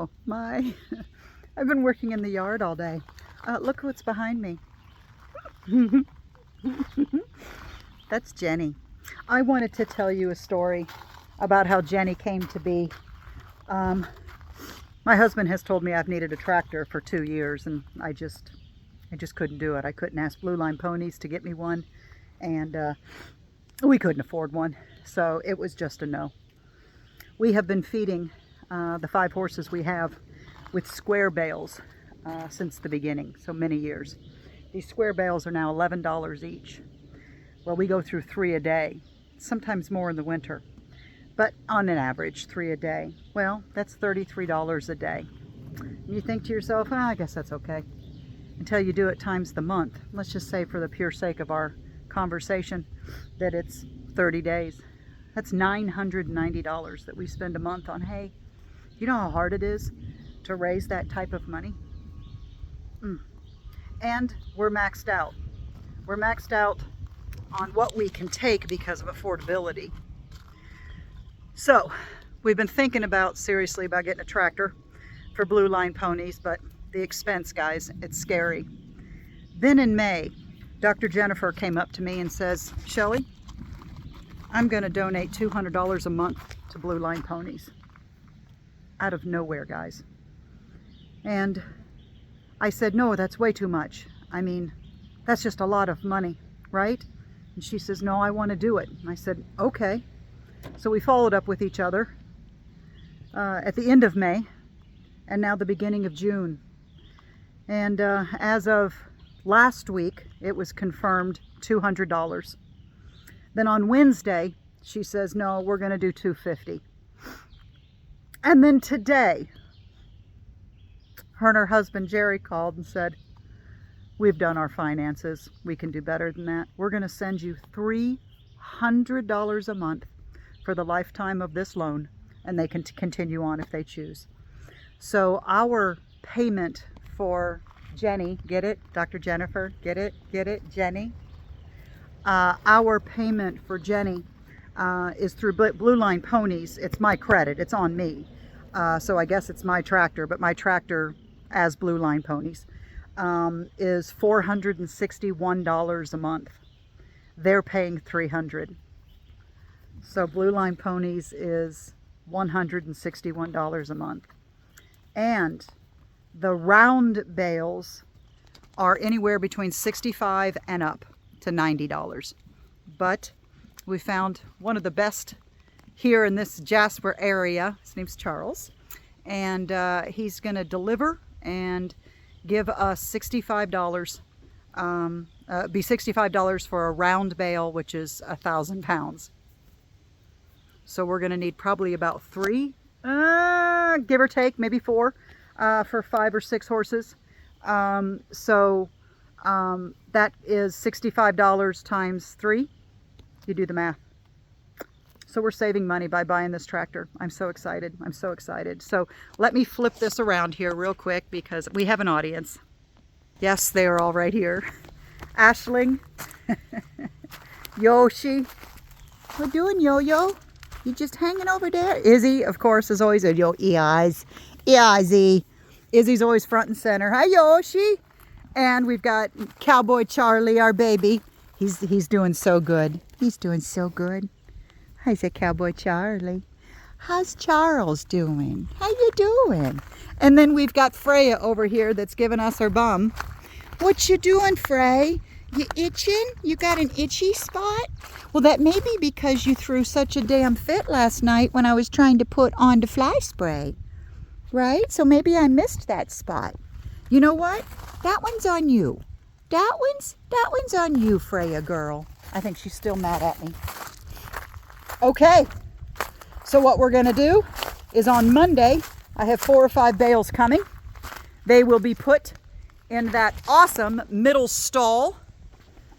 Oh my, I've been working in the yard all day. Look what's behind me. That's Jenny. I wanted to tell you a story about how Jenny came to be. My husband has told me I've needed a tractor for 2 years, and I just couldn't do it. I couldn't ask Blue Line Ponies to get me one, and we couldn't afford one, so it was just a no. We have been feeding the 5 horses we have with square bales since the beginning, so many years. These square bales are now $11 each. Well, we go through 3 a day, sometimes more in the winter, but on an average 3 a day. Well, that's $33 a day. And you think to yourself, oh, I guess that's okay, until you do it times the month. Let's just say, for the pure sake of our conversation, that it's 30 days. That's $990 that we spend a month on hay. You know how hard it is to raise that type of money? And we're maxed out. We're maxed out on what we can take because of affordability. So we've been thinking seriously about getting a tractor for Blue Line Ponies, but the expense, guys, it's scary. Then in May, Dr. Jennifer came up to me and says, Shelly, I'm going to donate $200 a month to Blue Line Ponies. Out of nowhere, guys. And I said, no, that's way too much. I mean, that's just a lot of money, right? And she says, no, I want to do it. And I said, okay. So we followed up with each other at the end of May, and now the beginning of June. And as of last week, it was confirmed $200. Then on Wednesday, she says, no, we're going to do $250. And then today, her and her husband Jerry called and said, we've done our finances. We can do better than that. We're going to send you $300 a month for the lifetime of this loan, and they can continue on if they choose. So our payment for Jenny, get it? Dr. Jennifer, get it? Get it? Jenny? Our payment for Jenny is through Blue Line Ponies. It's my credit. It's on me. So I guess it's my tractor, but my tractor as Blue Line Ponies is $461 a month. They're paying $300. So Blue Line Ponies is $161 a month. And the round bales are anywhere between $65 and up to $90. But we found one of the best here in this Jasper area. His name's Charles, and he's going to deliver and give us $65. Be $65 for a round bale, which is 1,000 pounds. So we're going to need probably about 3, give or take, maybe 4, for 5 or 6 horses. So that is $65 times 3. You do the math. So we're saving money by buying this tractor. I'm so excited. I'm so excited. So let me flip this around here real quick because we have an audience. Yes, they are all right here. Ashling, Yoshi. What doing, Yo-Yo? You just hanging over there? Izzy, of course, is always a yo. Izzy. Izzy's always front and center. Hi, Yoshi. And we've got Cowboy Charlie, our baby. He's doing so good. He's doing so good. Hi, say Cowboy Charlie. How's Charles doing? How you doing? And then we've got Freya over here that's giving us her bum. What you doing, Frey? You itching? You got an itchy spot? Well, that may be because you threw such a damn fit last night when I was trying to put on the fly spray. Right? So maybe I missed that spot. You know what? That one's on you. That one's on you, Freya girl. I think she's still mad at me. Okay. So what we're going to do is on Monday, I have 4 or 5 bales coming. They will be put in that awesome middle stall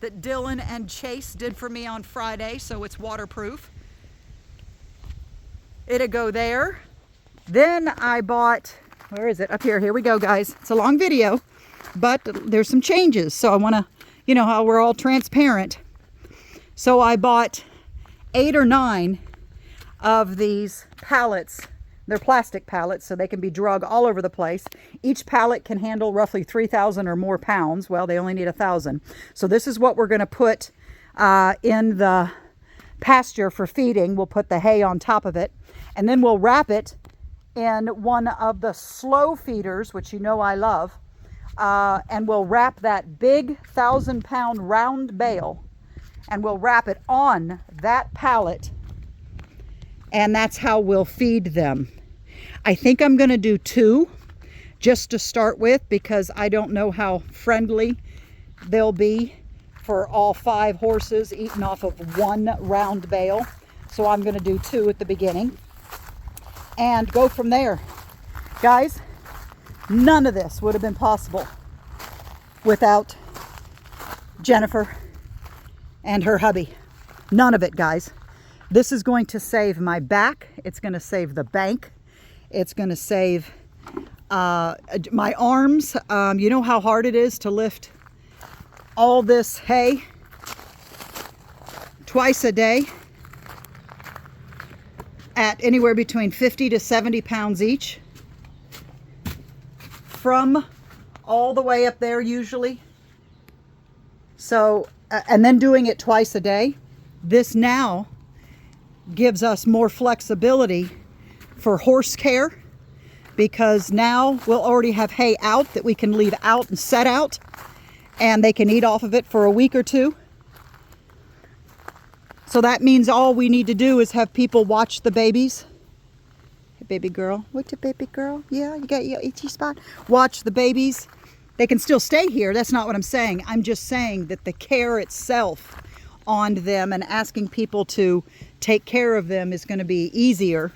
that Dylan and Chase did for me on Friday, so it's waterproof. It'll go there. Then I bought, where is it? Up here. Here we go, guys. It's a long video, but there's some changes. So I want to, you know how we're all transparent. So I bought 8 or 9 of these pallets They're plastic pallets, so they can be drug all over the place. Each pallet can handle roughly 3,000 or more pounds. Well, they only need 1,000. So this is what we're going to put in the pasture for feeding. We'll put the hay on top of it, and then we'll wrap it in one of the slow feeders, which you know I love, and we'll wrap that big 1,000-pound round bale, and we'll wrap it on that pallet, and that's how we'll feed them. I think I'm going to do 2 just to start with, because I don't know how friendly they'll be for all 5 horses eating off of one round bale. So I'm going to do 2 at the beginning and go from there. Guys, none of this would have been possible without Jennifer and her hubby. None of it, guys. This is going to save my back. It's going to save the bank. It's going to save my arms. You know how hard it is to lift all this hay twice a day at anywhere between 50 to 70 pounds each, from all the way up there usually. So, and then doing it twice a day. This now gives us more flexibility for horse care, because now we'll already have hay out that we can leave out and set out, and they can eat off of it for a week or 2. So that means all we need to do is have people watch the babies. Hey, baby girl. What's a baby girl? Yeah, you got your itchy spot? Watch the babies. They can still stay here. That's not what I'm saying. I'm just saying that the care itself on them and asking people to take care of them is going to be easier,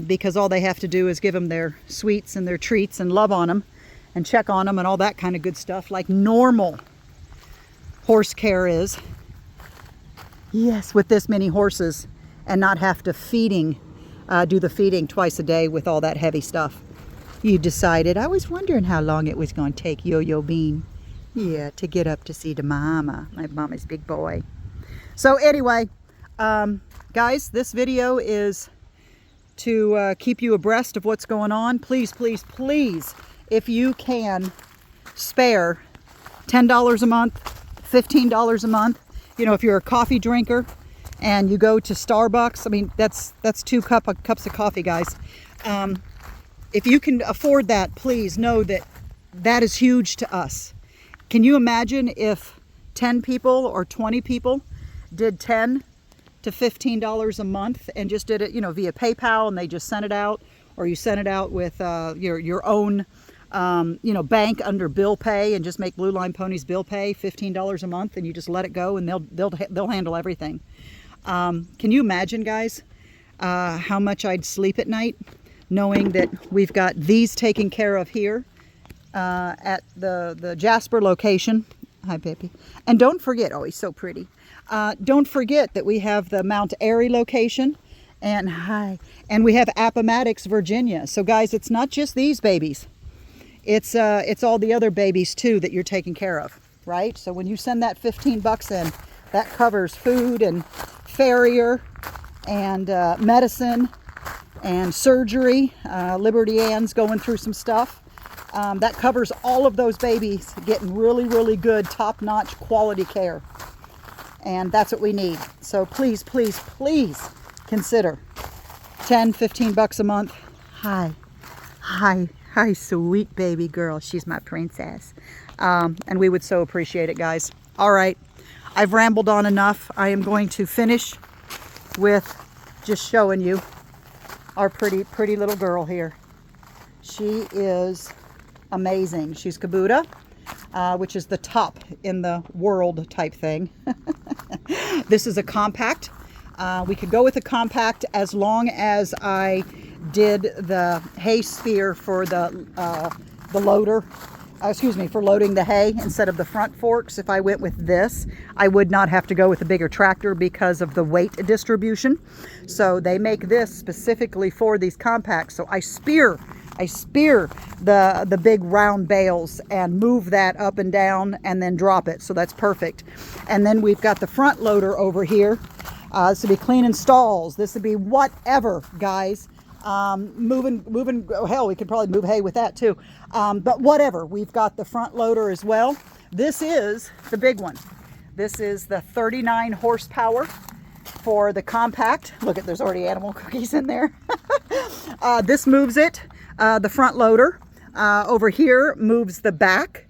because all they have to do is give them their sweets and their treats and love on them and check on them and all that kind of good stuff, like normal horse care is. Yes, with this many horses, and not have to do the feeding twice a day with all that heavy stuff. You decided. I was wondering how long it was going to take Yo-Yo Bean, yeah, to get up to see the mama, my mama's big boy. So anyway, guys, this video is to keep you abreast of what's going on. Please, please, please, if you can spare $10 a month, $15 a month, you know, if you're a coffee drinker and you go to Starbucks, I mean, that's 2 cups of coffee, guys. If you can afford that, please know that that is huge to us. Can you imagine if 10 people or 20 people did $10 to $15 a month and just did it, you know, via PayPal, and they just sent it out, or you sent it out with your own you know, bank under bill pay, and just make Blue Line Ponies bill pay $15 a month, and you just let it go, and they'll handle everything. Can you imagine, guys, how much I'd sleep at night knowing that we've got these taken care of here at the Jasper location. Hi, baby. And don't forget, oh, he's so pretty. Don't forget that we have the Mount Airy location, and we have Appomattox, Virginia. So guys, it's not just these babies. It's all the other babies too that you're taking care of, right? So when you send that 15 bucks in, that covers food and farrier and medicine and surgery. Liberty Ann's going through some stuff. That covers all of those babies getting really, really good, top-notch quality care. And that's what we need. So please, please, please consider 10, 15 bucks a month. Hi, sweet baby girl. She's my princess. And we would so appreciate it, guys. All right, I've rambled on enough. I am going to finish with just showing you our pretty, pretty little girl here. She is amazing. She's Kubota, which is the top in the world type thing. This is a compact. We could go with a compact as long as I did the hay spear for the loader. Excuse me, for loading the hay instead of the front forks. If I went with this, I would not have to go with a bigger tractor because of the weight distribution. So they make this specifically for these compacts. So I spear the big round bales and move that up and down and then drop it. So that's perfect. And then we've got the front loader over here. This would be cleaning stalls. This would be whatever, guys. Moving, oh, hell, we could probably move hay with that too. But whatever, we've got the front loader as well. This is the big one. This is the 39 horsepower for the compact. Look at, there's already animal cookies in there. This moves it, the front loader. Over here moves the back.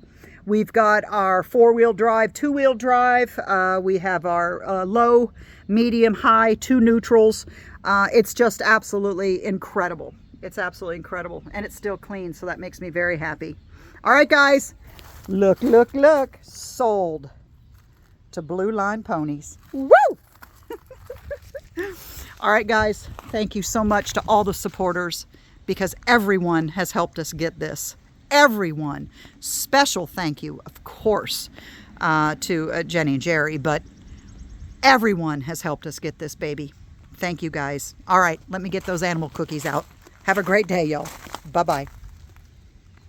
We've got our 4-wheel drive, 2-wheel drive. We have our low, medium, high, 2 neutrals. It's just absolutely incredible. It's absolutely incredible. And it's still clean, so that makes me very happy. All right, guys. Look, look, look. Sold to Blue Line Ponies. Woo! All right, guys. Thank you so much to all the supporters, because everyone has helped us get this. Everyone. Special thank you, of course, to Jenny and Jerry, but everyone has helped us get this baby. Thank you, guys. All right, let me get those animal cookies out. Have a great day, y'all. Bye-bye.